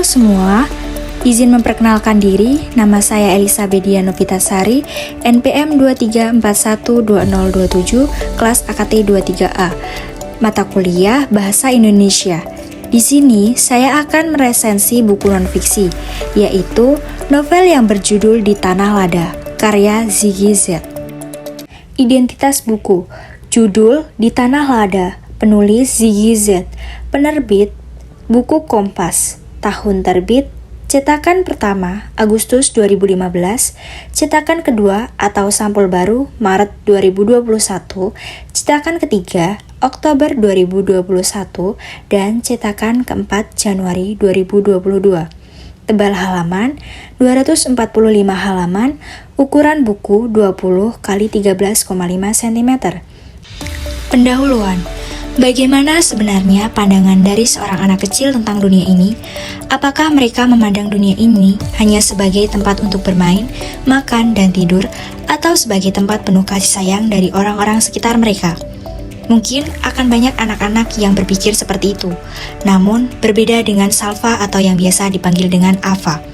semua, izin memperkenalkan diri, nama saya Elizabeth Dian Novitasari, NPM 23412027, kelas AKT 23A, mata kuliah Bahasa Indonesia. Di sini, saya akan meresensi buku non-fiksi, yaitu novel yang berjudul Di Tanah Lada, karya Ziggy Z. Identitas buku, judul Di Tanah Lada, penulis Ziggy Z, penerbit Buku Kompas, tahun terbit, cetakan pertama Agustus 2015, cetakan kedua atau sampul baru Maret 2021, cetakan ketiga Oktober 2021, dan cetakan keempat Januari 2022. Tebal halaman 245 halaman, ukuran buku 20 x 13,5 cm. Pendahuluan. Bagaimana sebenarnya pandangan dari seorang anak kecil tentang dunia ini? Apakah mereka memandang dunia ini hanya sebagai tempat untuk bermain, makan, dan tidur, atau sebagai tempat penuh kasih sayang dari orang-orang sekitar mereka? Mungkin akan banyak anak-anak yang berpikir seperti itu, namun berbeda dengan Salva atau yang biasa dipanggil dengan Ava.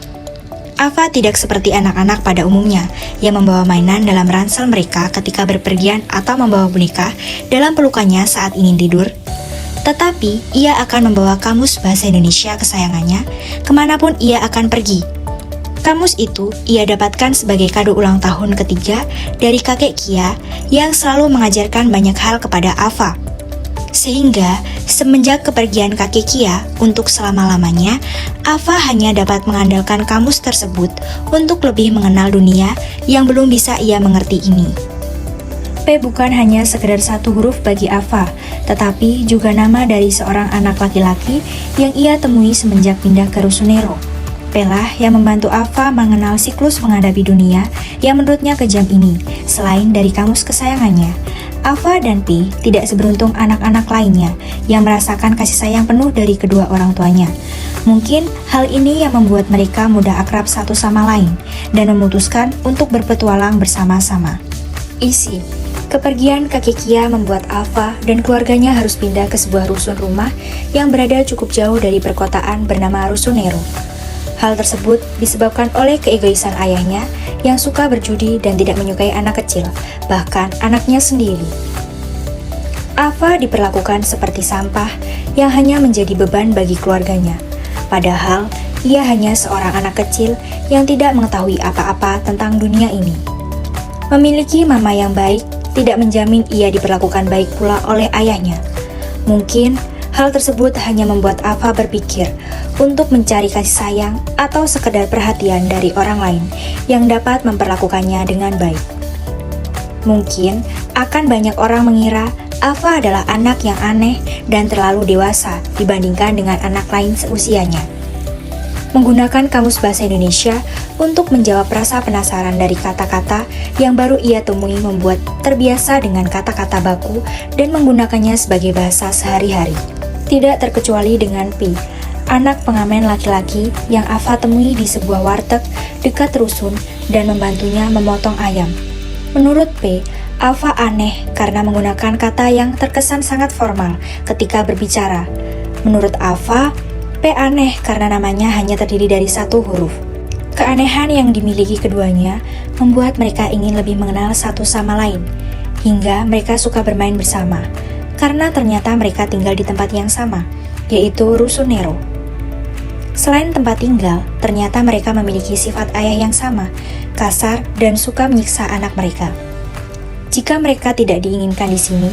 Ava tidak seperti anak-anak pada umumnya yang membawa mainan dalam ransel mereka ketika berpergian atau membawa boneka dalam pelukannya saat ingin tidur. Tetapi, ia akan membawa kamus bahasa Indonesia kesayangannya kemanapun ia akan pergi. Kamus itu ia dapatkan sebagai kado ulang tahun ketiga dari kakek Kia yang selalu mengajarkan banyak hal kepada Ava. Sehingga, semenjak kepergian kakek Kia untuk selama-lamanya, Ava hanya dapat mengandalkan kamus tersebut untuk lebih mengenal dunia yang belum bisa ia mengerti ini. P bukan hanya sekedar satu huruf bagi Ava, tetapi juga nama dari seorang anak laki-laki yang ia temui semenjak pindah ke Rusunero. P lah yang membantu Ava mengenal siklus menghadapi dunia yang menurutnya kejam ini, selain dari kamus kesayangannya. Ava dan P tidak seberuntung anak-anak lainnya yang merasakan kasih sayang penuh dari kedua orang tuanya. Mungkin hal ini yang membuat mereka mudah akrab satu sama lain dan memutuskan untuk berpetualang bersama-sama. Isi: kepergian kakek Kia membuat Ava dan keluarganya harus pindah ke sebuah rusun rumah yang berada cukup jauh dari perkotaan bernama Rusunero. Hal tersebut disebabkan oleh keegoisan ayahnya yang suka berjudi dan tidak menyukai anak kecil, bahkan anaknya sendiri. Ava diperlakukan seperti sampah yang hanya menjadi beban bagi keluarganya. Padahal, ia hanya seorang anak kecil yang tidak mengetahui apa-apa tentang dunia ini. Memiliki mama yang baik tidak menjamin ia diperlakukan baik pula oleh ayahnya. Mungkin hal tersebut hanya membuat Ava berpikir untuk mencari kasih sayang atau sekedar perhatian dari orang lain yang dapat memperlakukannya dengan baik. Mungkin akan banyak orang mengira Ava adalah anak yang aneh dan terlalu dewasa dibandingkan dengan anak lain seusianya. Menggunakan kamus bahasa Indonesia untuk menjawab rasa penasaran dari kata-kata yang baru ia temui membuat terbiasa dengan kata-kata baku dan menggunakannya sebagai bahasa sehari-hari. Tidak terkecuali dengan P, anak pengamen laki-laki yang Ava temui di sebuah warteg dekat rusun dan membantunya memotong ayam. Menurut P, Ava aneh karena menggunakan kata yang terkesan sangat formal ketika berbicara. Menurut Ava, P aneh karena namanya hanya terdiri dari satu huruf. Keanehan yang dimiliki keduanya membuat mereka ingin lebih mengenal satu sama lain, hingga mereka suka bermain bersama. Karena ternyata mereka tinggal di tempat yang sama, yaitu Rusunero. Selain tempat tinggal, ternyata mereka memiliki sifat ayah yang sama, kasar dan suka menyiksa anak mereka. Jika mereka tidak diinginkan di sini,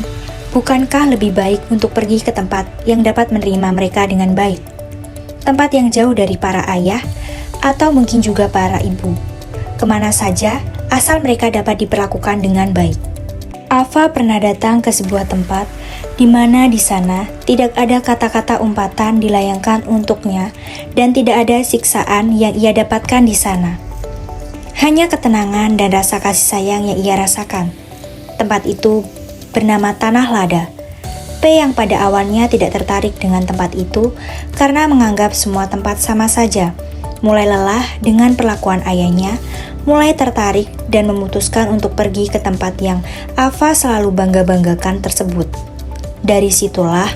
bukankah lebih baik untuk pergi ke tempat yang dapat menerima mereka dengan baik? Tempat yang jauh dari para ayah, atau mungkin juga para ibu. Kemana saja, asal mereka dapat diperlakukan dengan baik. Ava pernah datang ke sebuah tempat di mana di sana tidak ada kata-kata umpatan dilayangkan untuknya dan tidak ada siksaan yang ia dapatkan di sana. Hanya ketenangan dan rasa kasih sayang yang ia rasakan. Tempat itu bernama Tanah Lada. P yang pada awalnya tidak tertarik dengan tempat itu karena menganggap semua tempat sama saja. Mulai lelah dengan perlakuan ayahnya, mulai tertarik dan memutuskan untuk pergi ke tempat yang Ava selalu bangga-banggakan tersebut. Dari situlah,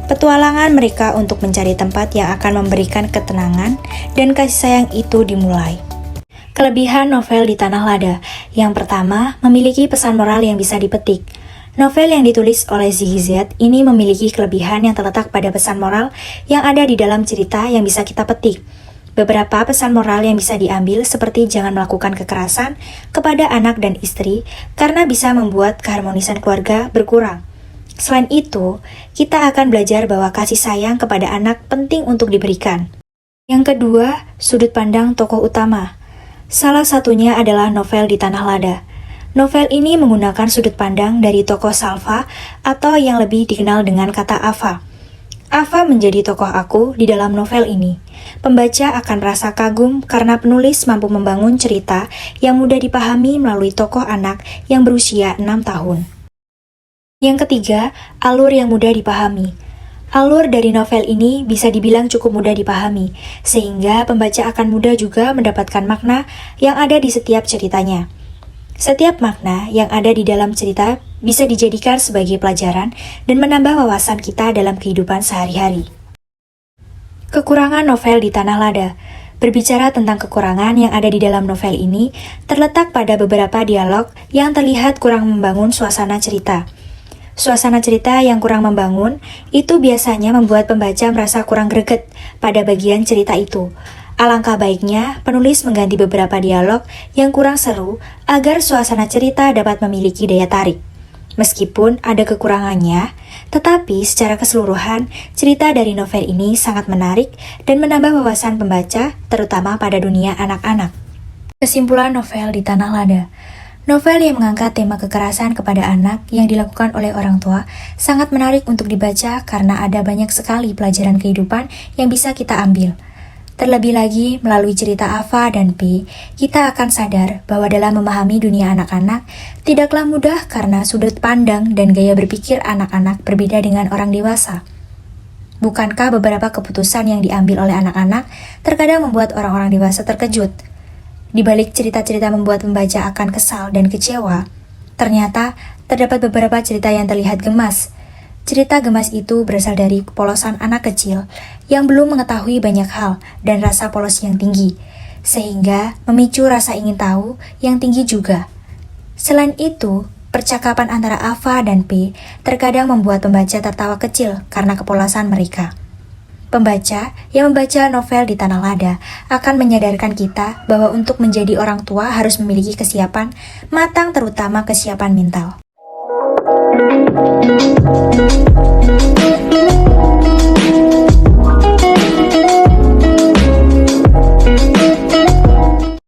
P Petualangan mereka untuk mencari tempat yang akan memberikan ketenangan dan kasih sayang itu dimulai. Kelebihan novel di Tanah Lada. Yang pertama, memiliki pesan moral yang bisa dipetik. Novel yang ditulis oleh Ziggy Z ini memiliki kelebihan yang terletak pada pesan moral yang ada di dalam cerita yang bisa kita petik. Beberapa pesan moral yang bisa diambil seperti jangan melakukan kekerasan kepada anak dan istri karena bisa membuat keharmonisan keluarga berkurang. Selain itu, kita akan belajar bahwa kasih sayang kepada anak penting untuk diberikan. Yang kedua, sudut pandang tokoh utama. Salah satunya adalah novel di Tanah Lada. Novel ini menggunakan sudut pandang dari tokoh Salva atau yang lebih dikenal dengan kata Ava. Ava menjadi tokoh aku di dalam novel ini. Pembaca akan merasa kagum karena penulis mampu membangun cerita yang mudah dipahami melalui tokoh anak yang berusia 6 tahun. Yang ketiga, alur yang mudah dipahami. Alur dari novel ini bisa dibilang cukup mudah dipahami, sehingga pembaca akan mudah juga mendapatkan makna yang ada di setiap ceritanya. Setiap makna yang ada di dalam cerita bisa dijadikan sebagai pelajaran dan menambah wawasan kita dalam kehidupan sehari-hari. Kekurangan novel di Tanah Lada. Berbicara tentang kekurangan yang ada di dalam novel ini, terletak pada beberapa dialog yang terlihat kurang membangun suasana cerita. Suasana cerita yang kurang membangun itu biasanya membuat pembaca merasa kurang greget pada bagian cerita itu. Alangkah baiknya penulis mengganti beberapa dialog yang kurang seru agar suasana cerita dapat memiliki daya tarik. Meskipun ada kekurangannya, tetapi secara keseluruhan cerita dari novel ini sangat menarik dan menambah wawasan pembaca, terutama pada dunia anak-anak. Kesimpulan novel di Tanah Lada. Novel yang mengangkat tema kekerasan kepada anak yang dilakukan oleh orang tua sangat menarik untuk dibaca karena ada banyak sekali pelajaran kehidupan yang bisa kita ambil. Terlebih lagi, melalui cerita Ava dan P, kita akan sadar bahwa dalam memahami dunia anak-anak tidaklah mudah karena sudut pandang dan gaya berpikir anak-anak berbeda dengan orang dewasa. Bukankah beberapa keputusan yang diambil oleh anak-anak terkadang membuat orang-orang dewasa terkejut? Di balik cerita-cerita membuat pembaca akan kesal dan kecewa, ternyata terdapat beberapa cerita yang terlihat gemas. Cerita gemas itu berasal dari kepolosan anak kecil yang belum mengetahui banyak hal dan rasa polos yang tinggi, sehingga memicu rasa ingin tahu yang tinggi juga. Selain itu, percakapan antara Ava dan P terkadang membuat pembaca tertawa kecil karena kepolosan mereka. Pembaca yang membaca novel di Tanah Lada akan menyadarkan kita bahwa untuk menjadi orang tua harus memiliki kesiapan matang, terutama kesiapan mental.